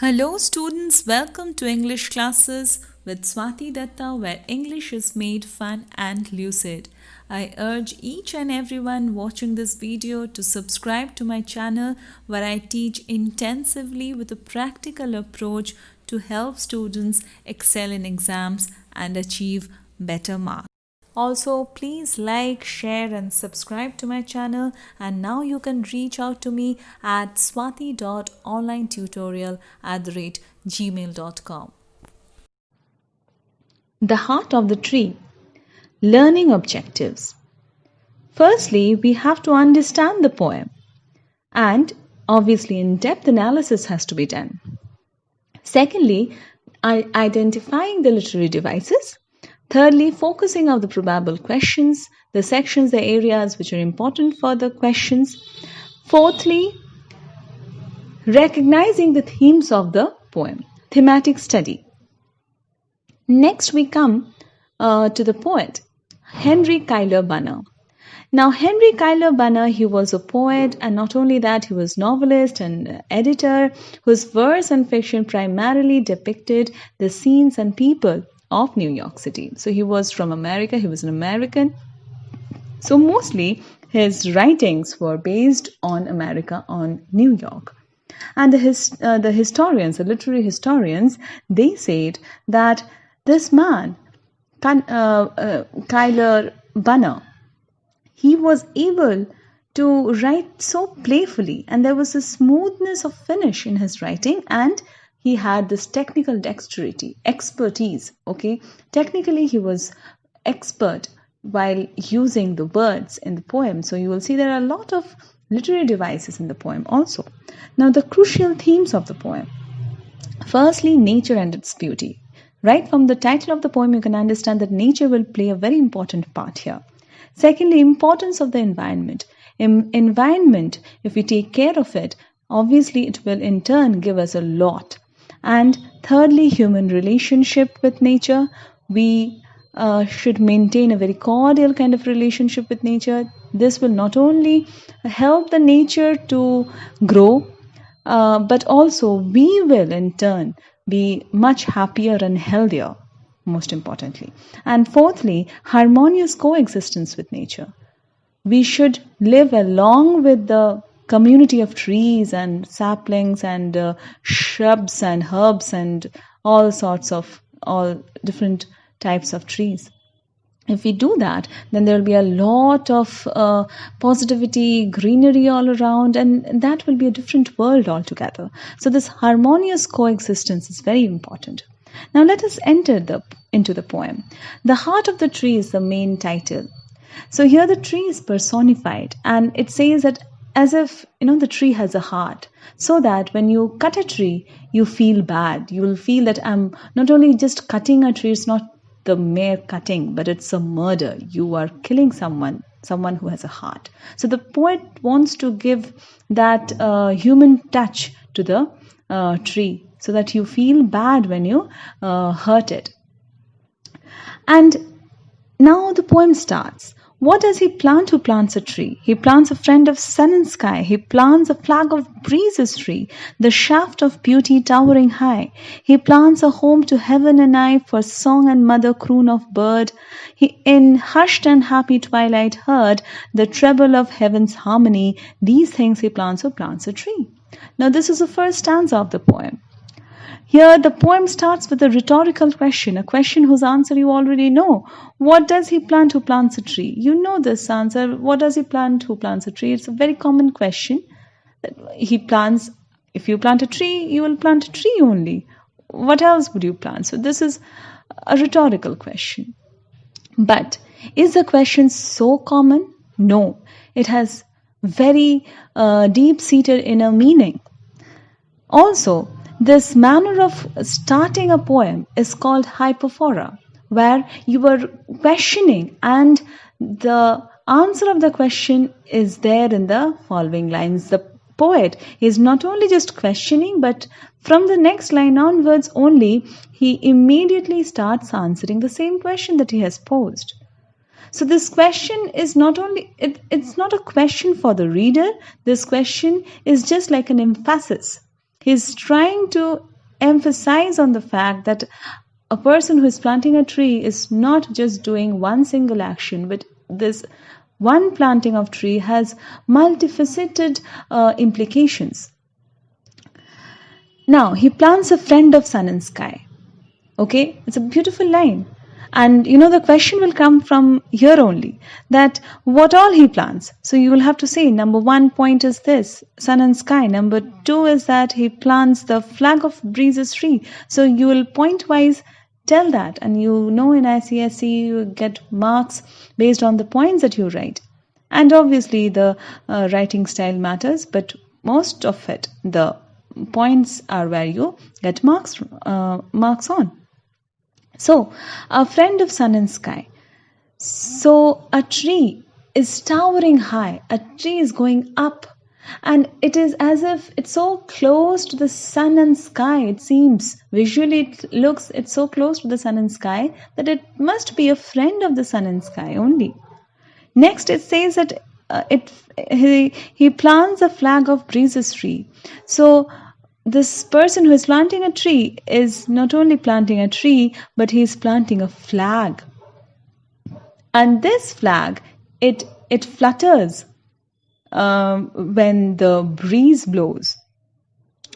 Hello, students. Welcome to English classes with Swati Datta, where English is made fun and lucid. I urge each and everyone watching this video to subscribe to my channel, where I teach intensively with a practical approach to help students excel in exams and achieve better marks. Also, please like, share, and subscribe to my channel. And now you can reach out to me at swati.onlinetutorial@gmail.com. The Heart of the Tree. Learning objectives. Firstly, we have to understand the poem, and obviously, in depth analysis has to be done. Secondly, identifying the literary devices. Thirdly, focusing on the probable questions, the sections, the areas which are important for the questions. Fourthly, recognizing the themes of the poem, thematic study. Next, we come to the poet, Henry Cuyler Bunner. Now, Henry Cuyler Bunner, he was a poet, and not only that, he was novelist and editor whose verse and fiction primarily depicted the scenes and people of New York City. So he was from America, he was an American. So mostly his writings were based on America, on New York. And the historians, the literary historians, they said that this man, Cuyler Bunner, he was able to write so playfully, and there was a smoothness of finish in his writing, and he had this technical dexterity, expertise, okay? Technically, he was expert while using the words in the poem. So you will see there are a lot of literary devices in the poem also. Now, the crucial themes of the poem. Firstly, nature and its beauty. Right from the title of the poem, you can understand that nature will play a very important part here. Secondly, importance of the environment. Environment, if we take care of it, obviously it will in turn give us a lot. And thirdly, human relationship with nature. We should maintain a very cordial kind of relationship with nature. This will not only help the nature to grow, but also we will in turn be much happier and healthier, most importantly. And fourthly, harmonious coexistence with nature. We should live along with the community of trees and saplings and shrubs and herbs and all different types of trees. If we do that, then there will be a lot of positivity, greenery all around, and that will be a different world altogether. So this harmonious coexistence is very important. Now let us enter into the poem. The Heart of the Tree is the main title. So here the tree is personified, and it says that as if, the tree has a heart, so that when you cut a tree, you feel bad. You will feel that I'm not only just cutting a tree, it's not the mere cutting, but it's a murder. You are killing someone who has a heart. So the poet wants to give that human touch to the tree, so that you feel bad when you hurt it. And now the poem starts. What does he plant who plants a tree? He plants a friend of sun and sky. He plants a flag of breezes tree, the shaft of beauty towering high. He plants a home to heaven and I, for song and mother croon of bird. He in hushed and happy twilight heard the treble of heaven's harmony. These things he plants who plants a tree. Now this is the first stanza of the poem. Here the poem starts with a rhetorical question, a question whose answer you already know. What does he plant who plants a tree? You know this answer. What does he plant who plants a tree? It's a very common question. He plants, if you plant a tree, you will plant a tree only. What else would you plant? So this is a rhetorical question. But is the question so common? No. It has very deep-seated inner meaning. Also, this manner of starting a poem is called hypophora, where you are questioning and the answer of the question is there in the following lines. The poet is not only just questioning, but from the next line onwards only, he immediately starts answering the same question that he has posed. So this question is not only, it's not a question for the reader. This question is just like an emphasis. He's trying to emphasize on the fact that a person who is planting a tree is not just doing one single action, but this one planting of tree has multifaceted implications. Now, he plants a friend of sun and sky. Okay, it's a beautiful line. And the question will come from here only, that what all he plants. So you will have to say, number 1 point is this, sun and sky. Number 2 is that he plants the flag of breezes tree. So you will point-wise tell that. And in ICSE, you get marks based on the points that you write. And obviously the writing style matters, but most of it, the points are where you get marks on. So, a friend of sun and sky. So, a tree is towering high. A tree is going up. And it is as if it's so close to the sun and sky. It seems, visually it's so close to the sun and sky that it must be a friend of the sun and sky only. Next, it says that he plants a flag of breezes tree. So, this person who is planting a tree is not only planting a tree, but he is planting a flag. And this flag, it flutters when the breeze blows.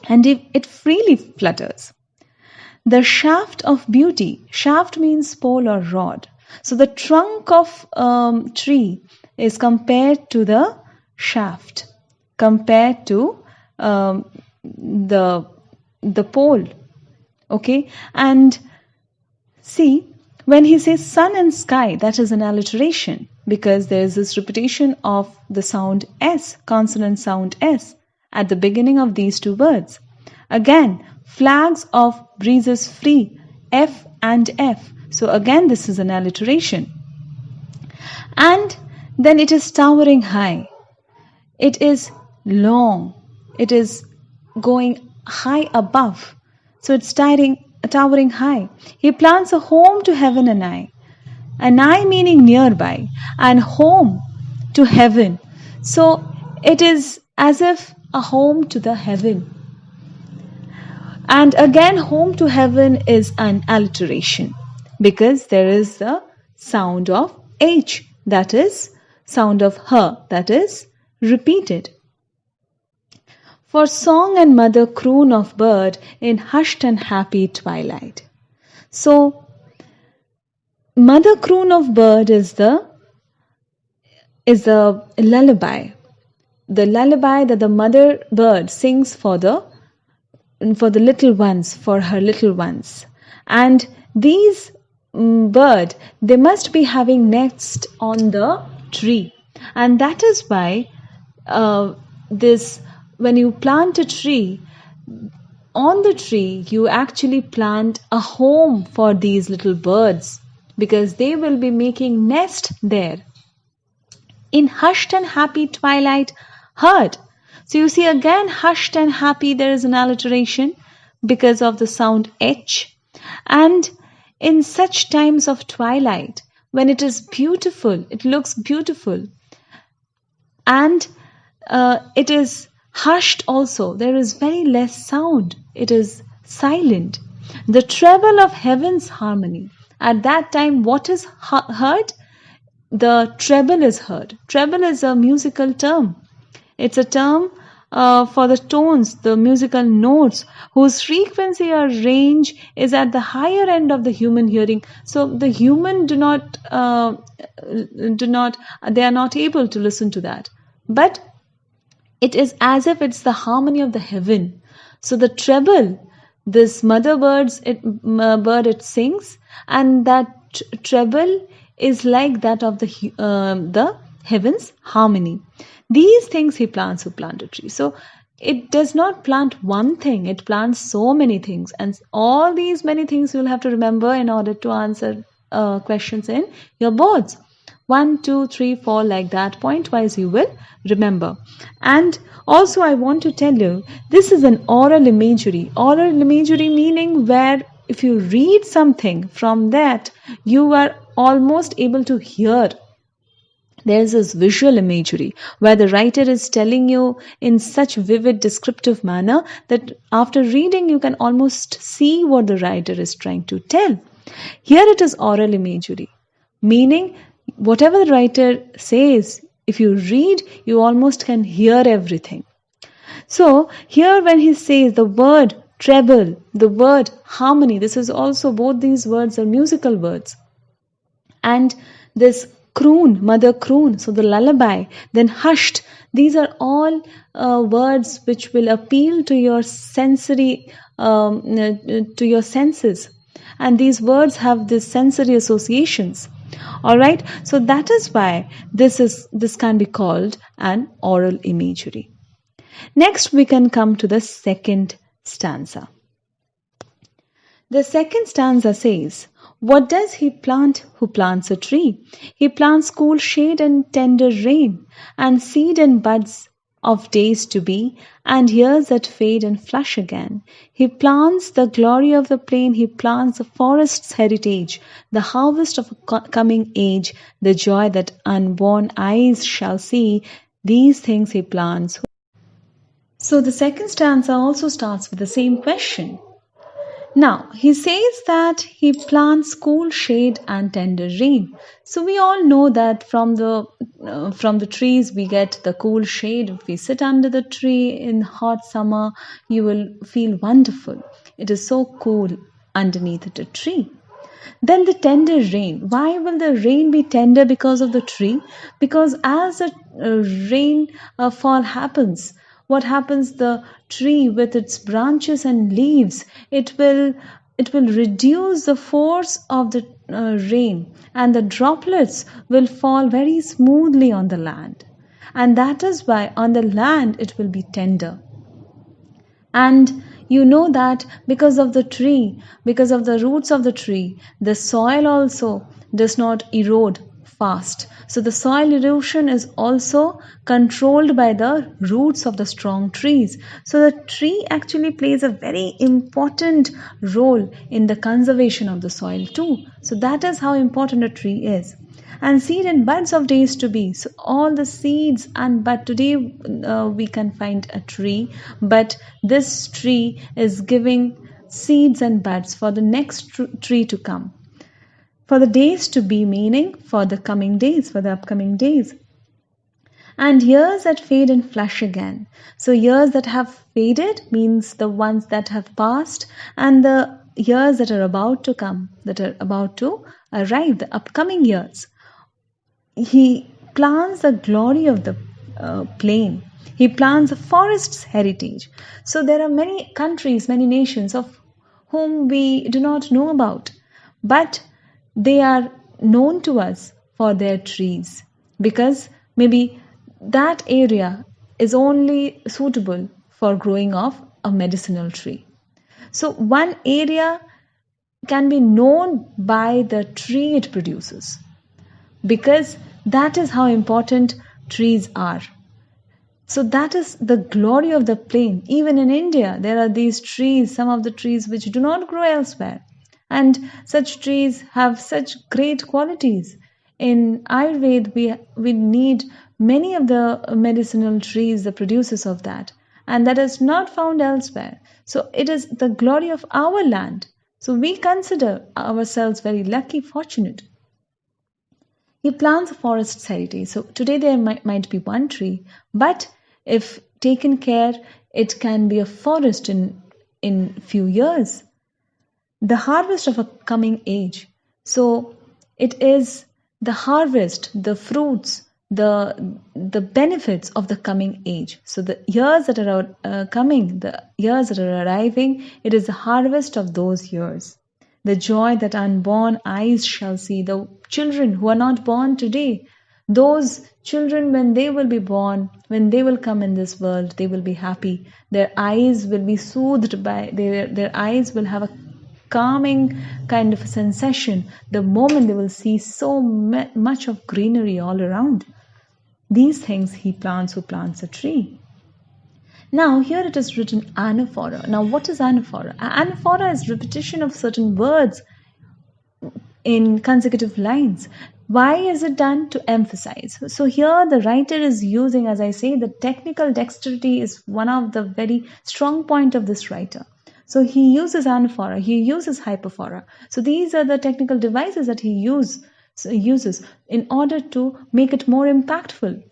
And it freely flutters. The shaft of beauty. Shaft means pole or rod. So the trunk of tree is compared to the shaft, compared to the pole. Okay, and see, when he says sun and sky, that is an alliteration, because there is this repetition of the sound S, consonant sound S, at the beginning of these two words. Again, flags of breezes free, F and F. So again, this is an alliteration. And then it is towering high. It is long. It is going high above. So it's towering high. He plants a home to heaven and I. An I meaning nearby, and home to heaven. So it is as if a home to the heaven. And again, home to heaven is an alliteration, because there is the sound of H, that is sound of her, that is repeated. For song and mother croon of bird in hushed and happy twilight. So, mother croon of bird is the lullaby. The lullaby that the mother bird sings for the little ones, for her little ones. And these bird, they must be having nests on the tree. And that is why when you plant a tree, on the tree you actually plant a home for these little birds, because they will be making nest there. In hushed and happy twilight heard. So you see, again, hushed and happy, there is an alliteration because of the sound H. And in such times of twilight, when it is beautiful, it looks beautiful, and it is hushed also, there is very less sound, it is silent. The treble of heaven's harmony. At that time, what is heard? The treble is heard. Treble is a musical term. It's a term for the tones, the musical notes, whose frequency or range is at the higher end of the human hearing. So the human they are not able to listen to that. But it is as if it's the harmony of the heaven. So the treble, this mother bird, it sings, and that treble is like that of the heaven's harmony. These things he plants who plant a tree. So it does not plant one thing, it plants so many things. And all these many things you will have to remember in order to answer questions in your boards. 1, 2, 3, 4, like that, point wise you will remember. And also I want to tell you, this is an oral imagery. Oral imagery meaning where if you read something from that, you are almost able to hear There's this visual imagery where the writer is telling you in such vivid descriptive manner that after reading you can almost see what the writer is trying to tell. Here it is oral imagery, meaning whatever the writer says, if you read, you almost can hear everything. So here when he says the word treble, the word harmony, this is also, both these words are musical words. And this croon, mother croon, so the lullaby, then hushed, these are all words which will appeal to your sensory, to your senses. And these words have this sensory associations. All right, so that is why this can be called an oral imagery. Next, we can come to the second stanza. The second stanza says, what does he plant who plants a tree? He plants cool shade and tender rain, and seed and buds of days to be, and years that fade and flush again. He plants the glory of the plain, he plants the forest's heritage, the harvest of a coming age, the joy that unborn eyes shall see. These things he plants. So the second stanza also starts with the same question. Now, he says that he plants cool shade and tender rain. So we all know that from the trees we get the cool shade. If we sit under the tree in hot summer, you will feel wonderful. It is so cool underneath the tree. Then the tender rain. Why will the rain be tender because of the tree? Because as the rain fall happens, what happens, the tree with its branches and leaves, it will reduce the force of the rain, and the droplets will fall very smoothly on the land, and that is why on the land it will be tender. And you know that because of the tree, because of the roots of the tree, the soil also does not erode fast. So the soil erosion is also controlled by the roots of the strong trees. So the tree actually plays a very important role in the conservation of the soil too. So that is how important a tree is. And seed and buds of days to be. So all the seeds and bud. Today we can find a tree, but this tree is giving seeds and buds for the next tree to come. For the days to be, meaning for the coming days, for the upcoming days. And years that fade and flush again. So years that have faded means the ones that have passed, and the years that are about to come, that are about to arrive, the upcoming years. He plants the glory of the plain. He plants the forest's heritage. So there are many countries, many nations of whom we do not know about, but they are known to us for their trees, because maybe that area is only suitable for growing of a medicinal tree. So one area can be known by the tree it produces, because that is how important trees are. So that is the glory of the plain. Even in India, there are these trees, some of the trees which do not grow elsewhere. And such trees have such great qualities. In Ayurveda, we need many of the medicinal trees, the producers of that. And that is not found elsewhere. So it is the glory of our land. So we consider ourselves very lucky, fortunate. He plants a forest's heritage. So today there might be one tree, but if taken care, it can be a forest in few years. The harvest of a coming age. So it is the harvest, the fruits, the benefits of the coming age. So the years that are coming, the years that are arriving, it is the harvest of those years. The joy that unborn eyes shall see. The children who are not born today, those children, when they will be born, when they will come in this world, they will be happy. Their eyes will be soothed by, their eyes will have a calming kind of a sensation the moment they will see so much of greenery all around. These things he plants who plants a tree. Now here it is written anaphora. Now what is anaphora? Anaphora is repetition of certain words in consecutive lines. Why is it done? To emphasize. So here the writer is using, as I say, the technical dexterity is one of the very strong point of this writer. So he uses anaphora, he uses hyperphora. So these are the technical devices that he uses in order to make it more impactful.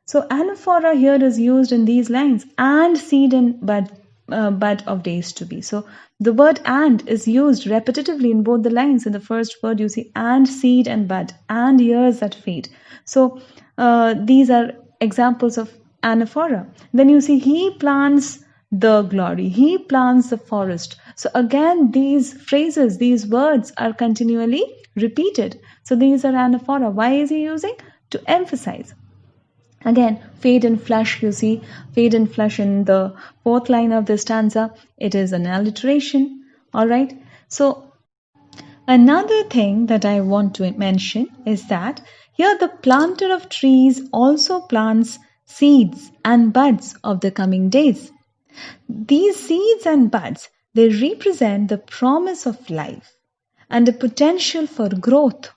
So anaphora here is used in these lines, and seed and bud of days to be. So the word and is used repetitively in both the lines. In the first word you see and seed and bud and years that fade. So these are examples of anaphora. Then you see he plants the glory, he plants the forest. So again these phrases, these words are continually repeated. So these are anaphora. Why is he using? To emphasize. Again, fade and flush, you see, fade and flush in the fourth line of the stanza. It is an alliteration, all right? So, another thing that I want to mention is that here the planter of trees also plants seeds and buds of the coming days. These seeds and buds, they represent the promise of life and the potential for growth.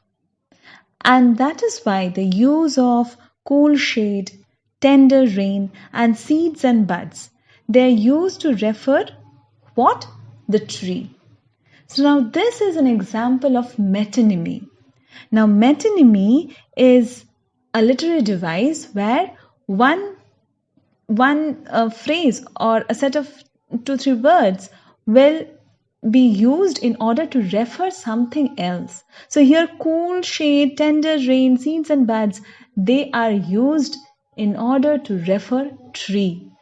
And that is why the use of cool shade, tender rain, and seeds and buds, they are used to refer what? The tree. So now this is an example of metonymy. Now metonymy is a literary device where one phrase or a set of 2-3 words will be used in order to refer something else. So here cool shade, tender rain, seeds and buds, they are used in order to refer tree.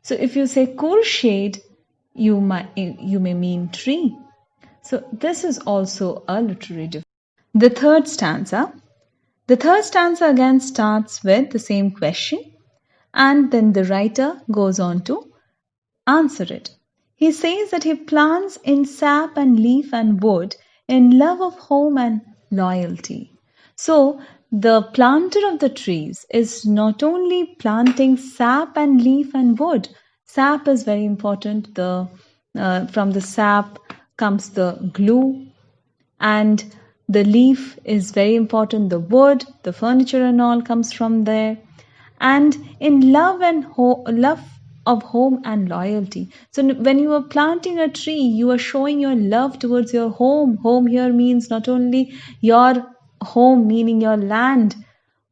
So if you say cool shade, you may mean tree. So this is also a literary device. The third stanza again starts with the same question, and then the writer goes on to answer it. He says that he plants in sap and leaf and wood in love of home and loyalty. So the planter of the trees is not only planting sap and leaf and wood. Sap is very important. From the sap comes the glue, and the leaf is very important. The wood, the furniture and all comes from there. And in love of home and loyalty. So when you are planting a tree, you are showing your love towards your home. Home here means not only your home, meaning your land,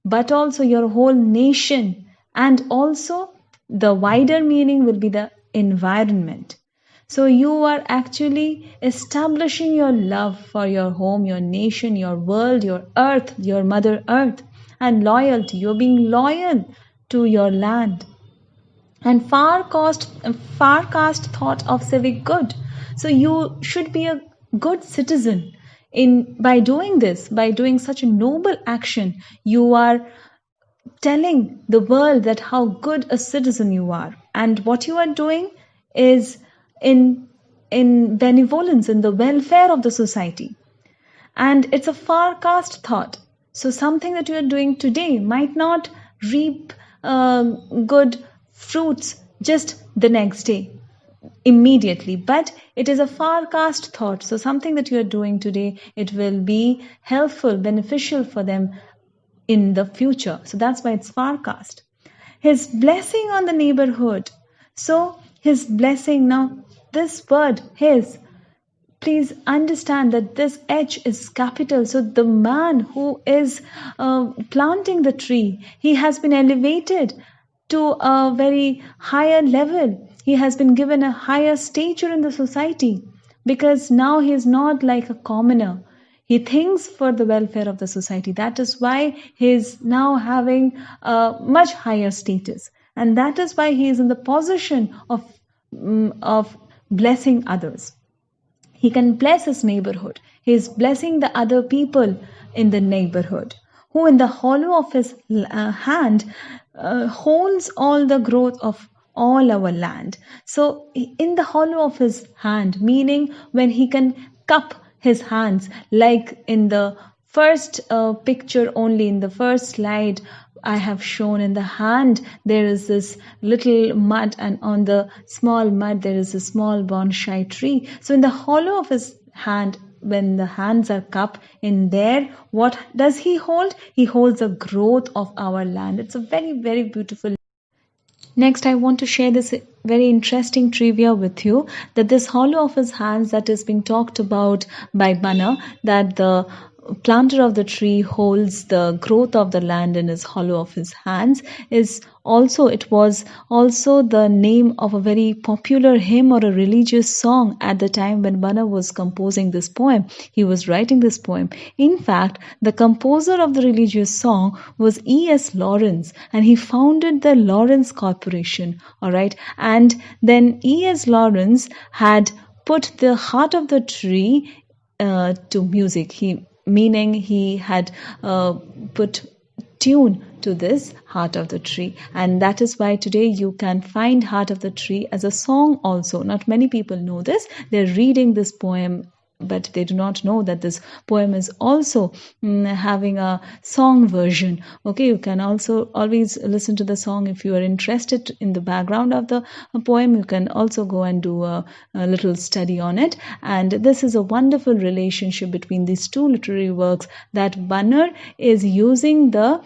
but also your whole nation. And also the wider meaning will be the environment. So you are actually establishing your love for your home, your nation, your world, your earth, your mother earth. And loyalty, you're being loyal to your land. And far cast thought of civic good. So you should be a good citizen. By doing such a noble action, you are telling the world that how good a citizen you are. And what you are doing is in benevolence, in the welfare of the society. And it's a far cast thought. So something that you are doing today might not reap good fruits just the next day, immediately, but it is a far cast thought. So something that you are doing today, it will be helpful, beneficial for them in the future. So that's why it's far cast. His blessing on the neighborhood. So his blessing, now this word his, please understand that this H is capital. So the man who is planting the tree, he has been elevated to a very higher level. He has been given a higher stature in the society, because now he is not like a commoner. He thinks for the welfare of the society. That is why he is now having a much higher status. And that is why he is in the position of blessing others. He can bless his neighborhood. He is blessing the other people in the neighborhood, who in the hollow of his hand holds all the growth of all our land. So in the hollow of his hand, meaning when he can cup his hands, like in the first picture, only in the first slide I have shown, in the hand there is this little mud, and on the small mud there is a small bonsai tree. So in the hollow of his hand, when the hands are cupped in there, what does he hold? He holds the growth of our land. It's a very, very beautiful. Next, I want to share this very interesting trivia with you, that this hollow of his hands that is being talked about by Banner, that the planter of the tree holds the growth of the land in his hollow of his hands, is also, it was also the name of a very popular hymn or a religious song at the time when Banner was composing this poem. He was writing this poem. In fact, the composer of the religious song was E.S. Lawrence, and he founded the Lawrence Corporation. All right, and then E.S. Lawrence had put the heart of the tree to music. Meaning he had put tune to this heart of the tree, and that is why today you can find heart of the tree as a song also. Not many people know this. They're reading this poem, but they do not know that this poem is also having a song version. Okay, you can also always listen to the song. If you are interested in the background of the poem, you can also go and do a little study on it. And this is a wonderful relationship between these two literary works, that Banner is using the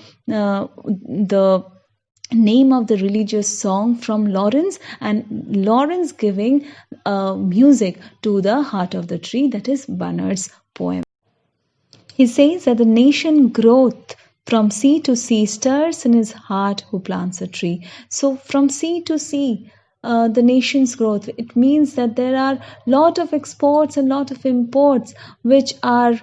name of the religious song from Lawrence, and Lawrence giving music to the heart of the tree, that is Banner's poem. He says that the nation growth from sea to sea stirs in his heart who plants a tree. So from sea to sea, the nation's growth, it means that there are lot of exports and lot of imports which are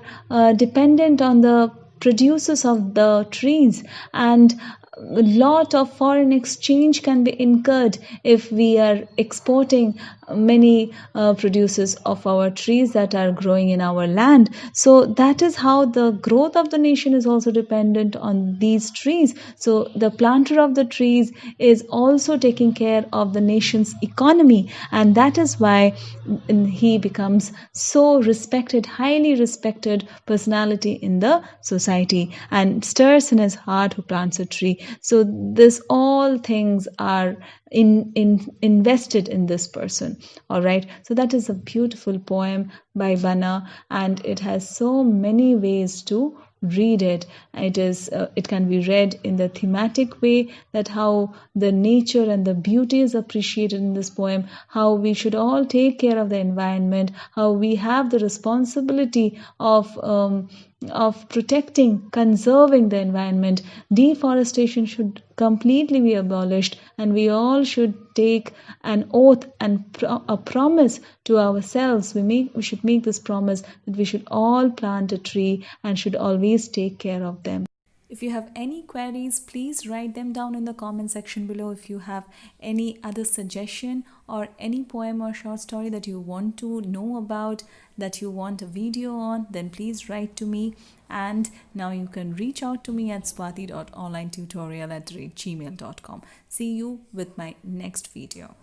dependent on the producers of the trees, and a lot of foreign exchange can be incurred if we are exporting many producers of our trees that are growing in our land. So that is how the growth of the nation is also dependent on these trees. So the planter of the trees is also taking care of the nation's economy, and that is why he becomes so respected, highly respected personality in the society, and stirs in his heart who plants a tree. So this all things are invested in this person. All right, so that is a beautiful poem by Banner, and it has so many ways to read it. It can be read in the thematic way, that how the nature and the beauty is appreciated in this poem, how we should all take care of the environment, how we have the responsibility of protecting, conserving the environment. Deforestation should completely be abolished, and we all should take an oath and a promise to ourselves. We should make this promise that we should all plant a tree and should always take care of them. If you have any queries, please write them down in the comment section below. If you have any other suggestion or any poem or short story that you want to know about, that you want a video on, then please write to me. And now you can reach out to me at swati.onlinetutorial@gmail.com. See you with my next video.